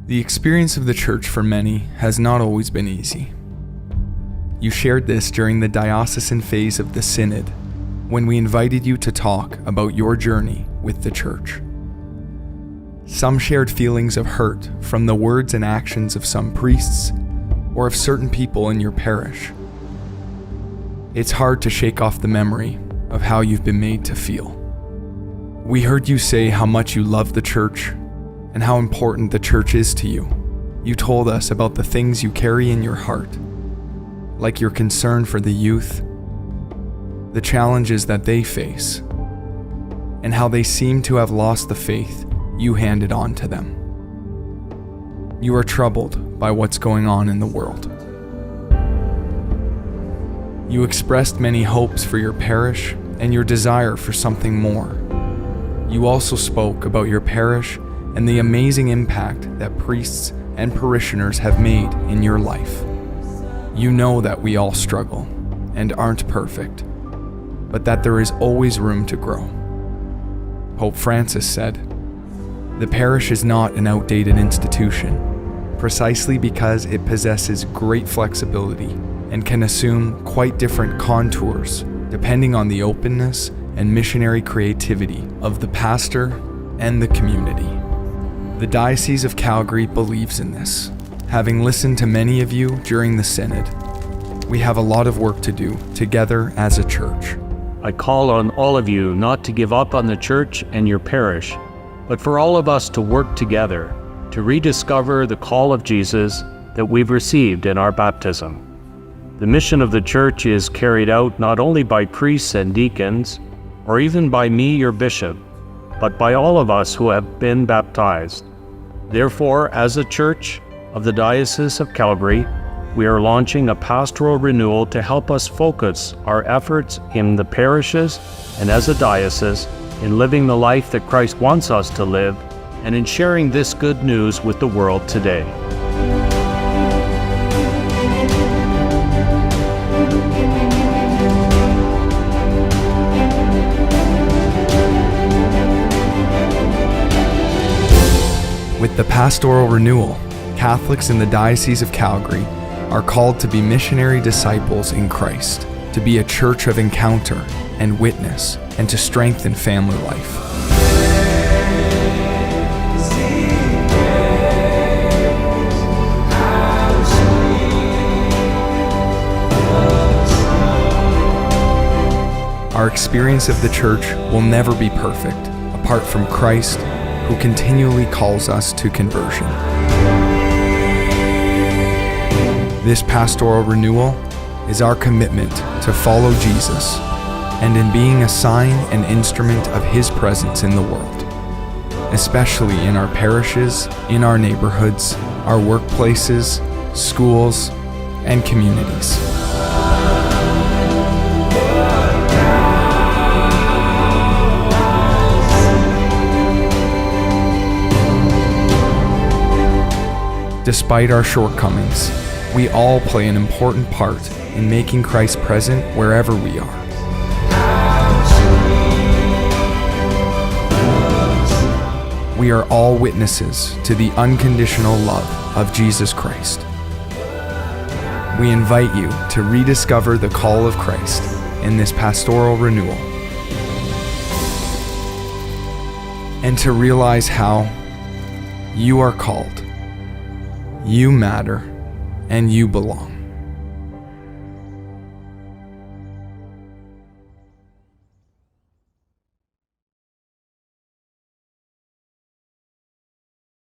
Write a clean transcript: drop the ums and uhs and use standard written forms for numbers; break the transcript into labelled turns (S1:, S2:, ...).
S1: The experience of the church for many has not always been easy. You shared this during the diocesan phase of the Synod, when we invited you to talk about your journey with the church. Some shared feelings of hurt from the words and actions of some priests or of certain people in your parish. It's hard to shake off the memory of how you've been made to feel. We heard you say how much you love the church and how important the church is to you. You told us about the things you carry in your heart, like your concern for the youth, the challenges that they face, and how they seem to have lost the faith you handed on to them. You are troubled by what's going on in the world. You expressed many hopes for your parish and your desire for something more. You also spoke about your parish and the amazing impact that priests and parishioners have made in your life. You know that we all struggle and aren't perfect, but that there is always room to grow. Pope Francis said, "The parish is not an outdated institution, precisely because it possesses great flexibility and can assume quite different contours depending on the openness and missionary creativity of the pastor and the community." The Diocese of Calgary believes in this. Having listened to many of you during the Synod, we have a lot of work to do together as a church.
S2: I call on all of you not to give up on the church and your parish, but for all of us to work together to rediscover the call of Jesus that we've received in our baptism. The mission of the church is carried out not only by priests and deacons, or even by me, your bishop, but by all of us who have been baptized. Therefore, as a church of the Diocese of Calgary, we are launching a pastoral renewal to help us focus our efforts in the parishes and as a diocese in living the life that Christ wants us to live and in sharing this good news with the world today.
S1: With the pastoral renewal, Catholics in the Diocese of Calgary are called to be missionary disciples in Christ, to be a church of encounter and witness, and to strengthen family life. Our experience of the church will never be perfect, apart from Christ, who continually calls us to conversion. This pastoral renewal is our commitment to follow Jesus, and in being a sign and instrument of His presence in the world, especially in our parishes, in our neighborhoods, our workplaces, schools, and communities. Despite our shortcomings, we all play an important part in making Christ present wherever we are. We are all witnesses to the unconditional love of Jesus Christ. We invite you to rediscover the call of Christ in this pastoral renewal, and to realize how you are called, you matter, and you belong.